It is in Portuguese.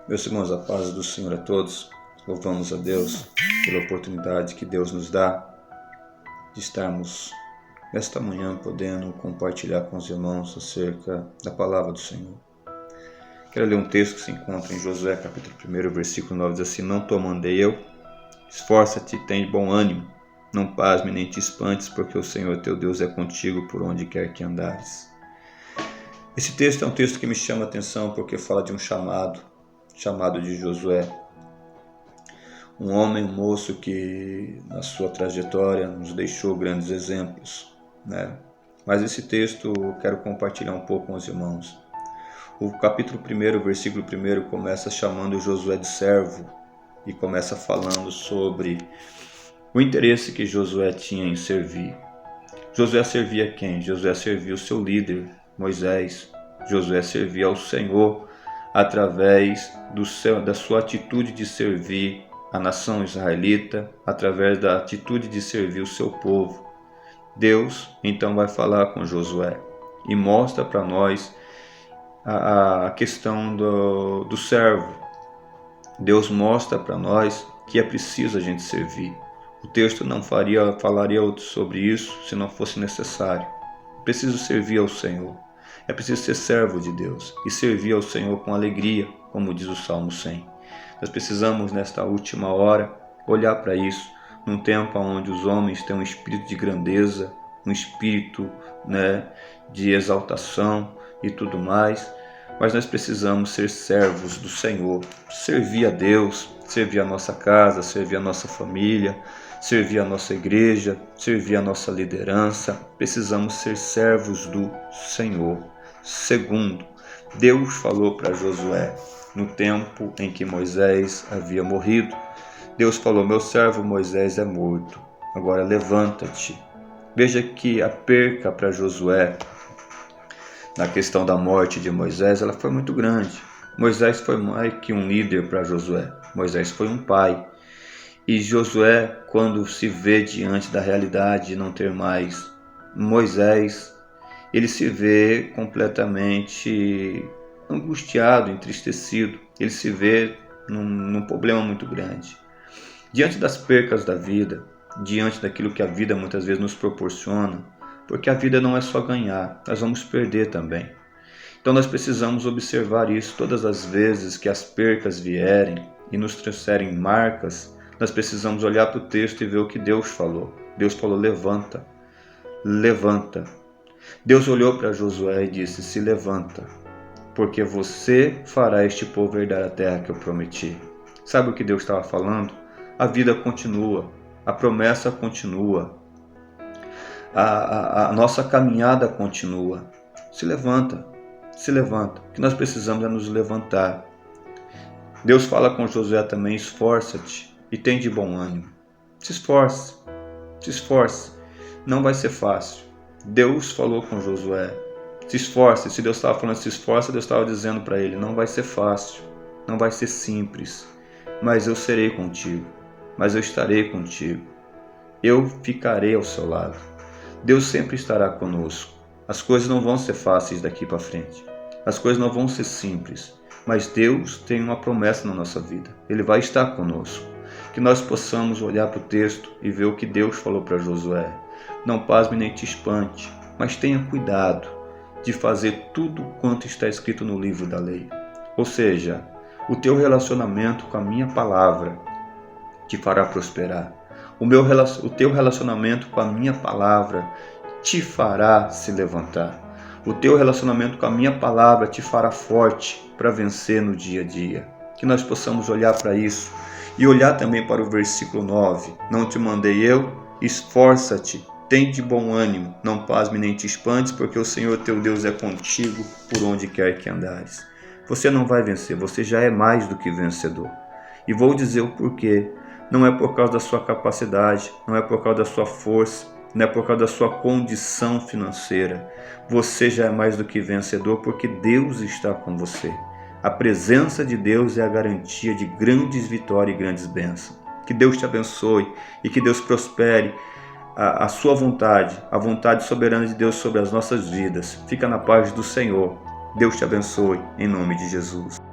Meus irmãos, a paz do Senhor a todos. Louvamos a Deus pela oportunidade que Deus nos dá de estarmos nesta manhã podendo compartilhar com os irmãos acerca da palavra do Senhor. Quero ler um texto que se encontra em Josué, capítulo 1, versículo 9, diz assim: Não te mandei eu, esforça-te e tem bom ânimo, não pasme nem te espantes, porque o Senhor teu Deus é contigo por onde quer que andares. Esse texto é um texto que me chama a atenção porque fala de um chamado de Josué. Um homem, um moço que na sua trajetória nos deixou grandes exemplos, né? Mas esse texto eu quero compartilhar um pouco com os irmãos. O capítulo 1, versículo 1 começa chamando Josué de servo e começa falando sobre o interesse que Josué tinha em servir. Josué servia quem? Josué servia o seu líder, Moisés. Josué servia ao Senhor através da sua atitude de servir a nação israelita, através da atitude de servir o seu povo. Deus então vai falar com Josué e mostra para nós a questão do servo. Deus mostra para nós que é preciso a gente servir. O texto não falaria sobre isso se não fosse necessário. É preciso servir ao Senhor. É preciso ser servo de Deus e servir ao Senhor com alegria, como diz o Salmo 100. Nós precisamos, nesta última hora, olhar para isso, num tempo onde os homens têm um espírito de grandeza, um espírito, de exaltação e tudo mais, mas nós precisamos ser servos do Senhor, servir a Deus, servir a nossa casa, servir a nossa família, servir a nossa igreja, servir a nossa liderança. Precisamos ser servos do Senhor. Segundo, Deus falou para Josué no tempo em que Moisés havia morrido. Deus falou: meu servo Moisés é morto, agora levanta-te. Veja que a perca para Josué na questão da morte de Moisés, ela foi muito grande. Moisés foi mais que um líder para Josué. Moisés foi um pai. E Josué, quando se vê diante da realidade de não ter mais Moisés, ele se vê completamente angustiado, entristecido. Ele se vê num problema muito grande. Diante das percas da vida, diante daquilo que a vida muitas vezes nos proporciona, porque a vida não é só ganhar, nós vamos perder também. Então nós precisamos observar isso todas as vezes que as percas vierem e nos trouxerem marcas. Nós precisamos olhar para o texto e ver o que Deus falou. Deus falou: levanta, levanta. Deus olhou para Josué e disse: se levanta, porque você fará este povo herdar a terra que eu prometi. Sabe o que Deus estava falando? A vida continua, a promessa continua, a nossa caminhada continua. Se levanta, se levanta. O que nós precisamos é nos levantar. Deus fala com Josué também: esforça-te e tem de bom ânimo. Se esforce, se esforce. Não vai ser fácil. Deus falou com Josué: se esforce. Se Deus estava falando se esforce, Deus estava dizendo para ele: não vai ser fácil, não vai ser simples, mas eu serei contigo, mas eu estarei contigo, eu ficarei ao seu lado. Deus sempre estará conosco. As coisas não vão ser fáceis daqui para frente, as coisas não vão ser simples, mas Deus tem uma promessa na nossa vida, Ele vai estar conosco. Que nós possamos olhar para o texto e ver o que Deus falou para Josué. Não pasme nem te espante, mas tenha cuidado de fazer tudo quanto está escrito no livro da lei. Ou seja, o teu relacionamento com a minha palavra te fará prosperar. O teu relacionamento com a minha palavra te fará se levantar. O teu relacionamento com a minha palavra te fará forte para vencer no dia a dia. Que nós possamos olhar para isso e olhar também para o versículo 9. Não te mandei eu? Esforça-te, tem de bom ânimo, não pasme nem te espantes, porque o Senhor teu Deus é contigo por onde quer que andares. Você não vai vencer, você já é mais do que vencedor. E vou dizer o porquê. Não é por causa da sua capacidade, não é por causa da sua força, não é por causa da sua condição financeira. Você já é mais do que vencedor porque Deus está com você. A presença de Deus é a garantia de grandes vitórias e grandes bênçãos. Que Deus te abençoe e que Deus prospere a sua vontade, a vontade soberana de Deus sobre as nossas vidas. Fica na paz do Senhor. Deus te abençoe, em nome de Jesus.